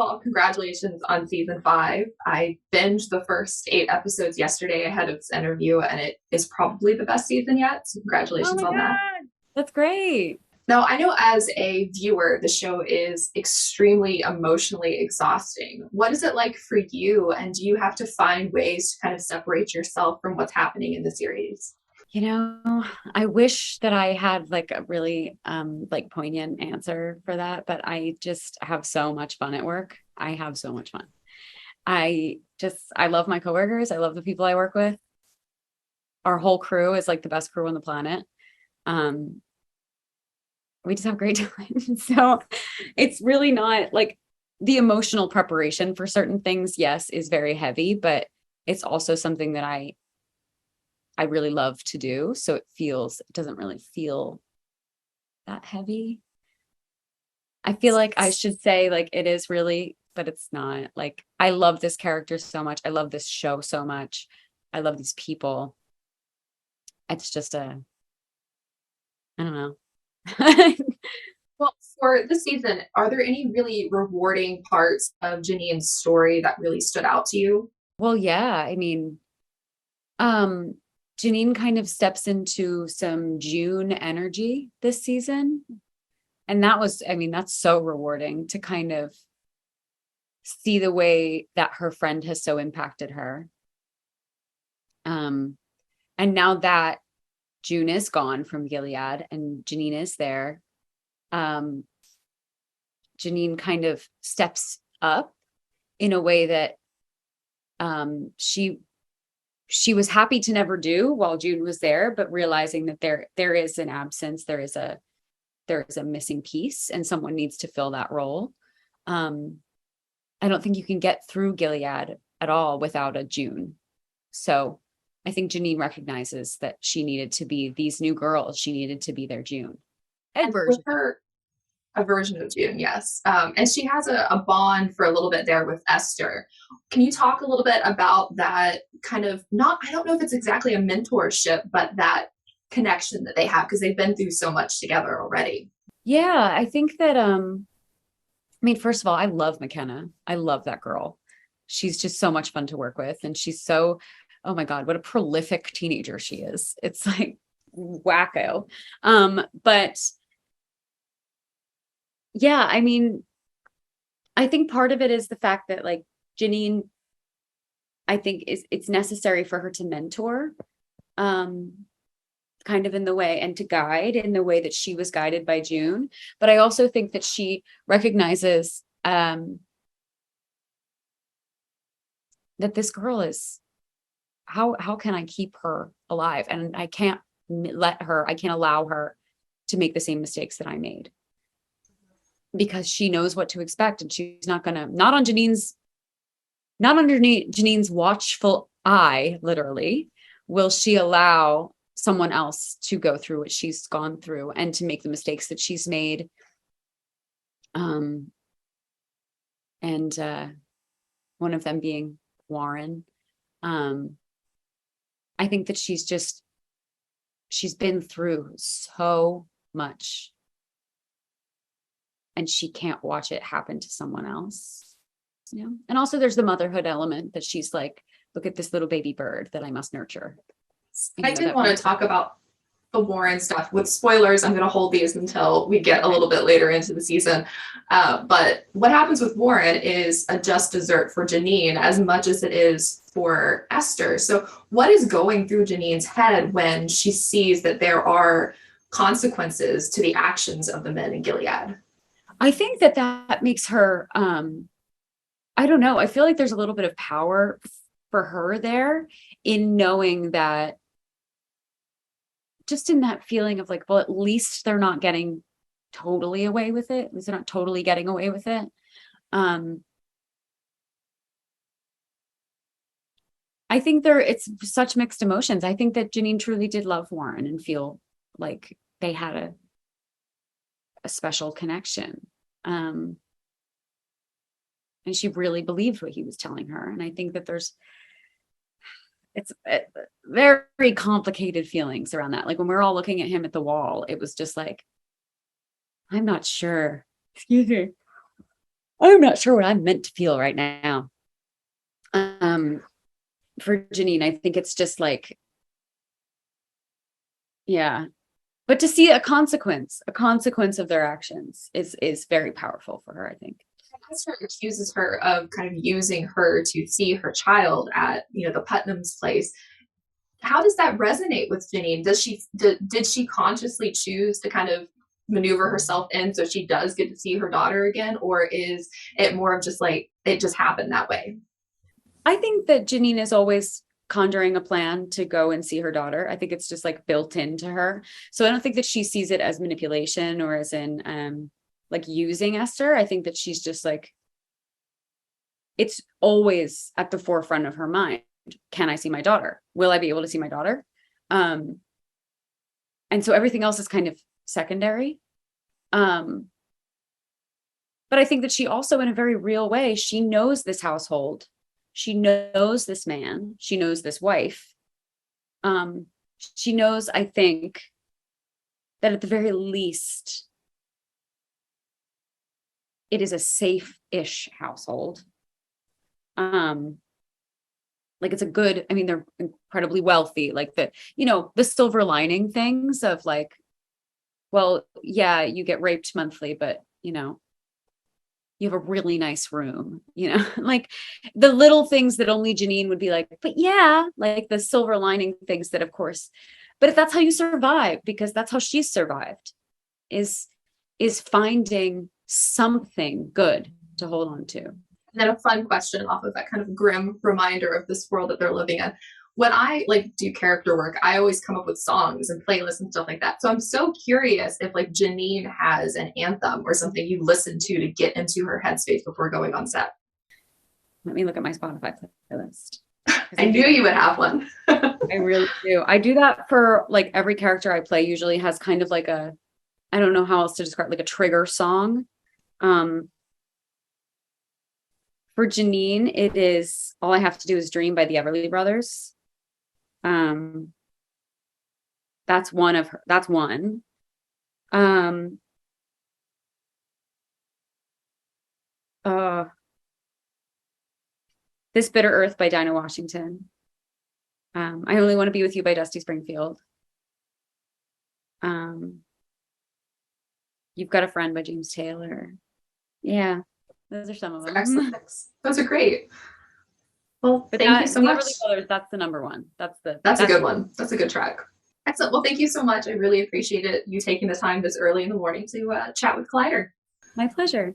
all, congratulations on season 5. I binged the first 8 episodes yesterday ahead of this interview, and it is probably the best season yet. So Oh congratulations my on that. God. That's great. Now, I know as a viewer, the show is extremely emotionally exhausting. What is it like for you? And do you have to find ways to kind of separate yourself from what's happening in the series? You know, I wish that I had like a really like poignant answer for that, but I just have so much fun at work. I have so much fun. I love my coworkers. I love the people I work with. Our whole crew is like the best crew on the planet. Um, we just have great time. So it's really not like the emotional preparation for certain things, yes, is very heavy, but it's also something that I really love to do. So it doesn't really feel that heavy. I feel like I should say like it is really, but it's not. Like I love this character so much. I love this show so much. I love these people. It's just I don't know. Well, for this season, are there any really rewarding parts of Janine's story that really stood out to you? Well, yeah, I mean, um, Janine kind of steps into some June energy this season. And that was, I mean, that's so rewarding to kind of see the way that her friend has so impacted her. Um, and now that June is gone from Gilead and Janine is there, um, Janine kind of steps up in a way that she was happy to never do while June was there, but realizing that there is an absence, there is a missing piece, and someone needs to fill that role. Um, I don't think you can get through Gilead at all without a June. So I think Janine recognizes that she needed to be these new girls. She needed to be their June. A And with version. her, a version of June, yes. And she has a bond for a little bit there with Esther. Can you talk a little bit about that kind of, not, I don't know if it's exactly a mentorship, but that connection that they have because they've been through so much together already? Yeah, I think that I mean, first of all, I love McKenna. I love that girl. She's just so much fun to work with. And she's so, oh my God, what a prolific teenager she is. It's like wacko. But yeah, I mean, I think part of it is the fact that like Janine, I think is it's necessary for her to mentor, um, kind of in the way and to guide in the way that she was guided by June. But I also think that she recognizes that this girl is how can I keep her alive? And I can't I can't allow her to make the same mistakes that I made because she knows what to expect and she's not gonna not underneath Janine's watchful eye, literally, will she allow someone else to go through what she's gone through and to make the mistakes that she's made. Um, and one of them being Warren. Um, I think that she's been through so much and she can't watch it happen to someone else. You know? And also there's the motherhood element that she's like, look at this little baby bird that I must nurture. I You know, did that want to talk about the Warren stuff. With spoilers, I'm going to hold these until we get a little bit later into the season. But what happens with Warren is a just dessert for Janine as much as it is for Esther. So, what is going through Janine's head when she sees that there are consequences to the actions of the men in Gilead? I think that that makes her I don't know. I feel like there's a little bit of power for her there in knowing that just in that feeling of like, well, at least they're not getting totally away with it. At least they're not totally getting away with it. Um, I think it's such mixed emotions. I think that Janine truly did love Warren and feel like they had a special connection. Um, and she really believed what he was telling her. And I think that it's very complicated feelings around that. Like when we we're all looking at him at the wall, it was just like, I'm not sure. Excuse me. I'm not sure what I'm meant to feel right now. For Janine, I think it's just like, yeah. But to see a consequence of their actions is very powerful for her, I think. Esther accuses her of kind of using her to see her child at, the Putnam's place. How does that resonate with Janine? Did she consciously choose to kind of maneuver herself in so she does get to see her daughter again, or is it more of just like it just happened that way? I think that Janine is always conjuring a plan to go and see her daughter. I think it's just like built into her. So I don't think that she sees it as manipulation or as in like using Esther. I think that she's just like, it's always at the forefront of her mind. Can I see my daughter? Will I be able to see my daughter? And so everything else is kind of secondary. But I think that she also, in a very real way, she knows this household. She knows this man. She knows this wife. She knows, I think, that at the very least, it is a safe-ish household. Like it's a good, I mean, they're incredibly wealthy, like the silver lining things of like, well, yeah, you get raped monthly, but you have a really nice room, like the little things that only Janine would be like, but yeah, like the silver lining things that of course, but if that's how you survive, because that's how she's survived, is finding something good to hold on to. And then a fun question off of that kind of grim reminder of this world that they're living in. When I like do character work, I always come up with songs and playlists and stuff like that. So I'm so curious if like Janine has an anthem or something you listen to get into her headspace before going on set. Let me look at my Spotify playlist. I knew you would have one. I really do. I do that for like every character I play usually has kind of like I don't know how else to describe, like a trigger song. For Janine, it is All I Have to Do Is Dream by the Everly Brothers. That's one of her. That's one. This Bitter Earth by Dinah Washington. I Only Want to Be With You by Dusty Springfield. You've Got a Friend by James Taylor. Yeah, those are some of them. Excellent. Those are great. Well, but thank you so much. Brothers, that's the number one. That's a good one. That's a good track. Excellent. Well, thank you so much. I really appreciate it. You taking the time this early in the morning to chat with Collider. My pleasure.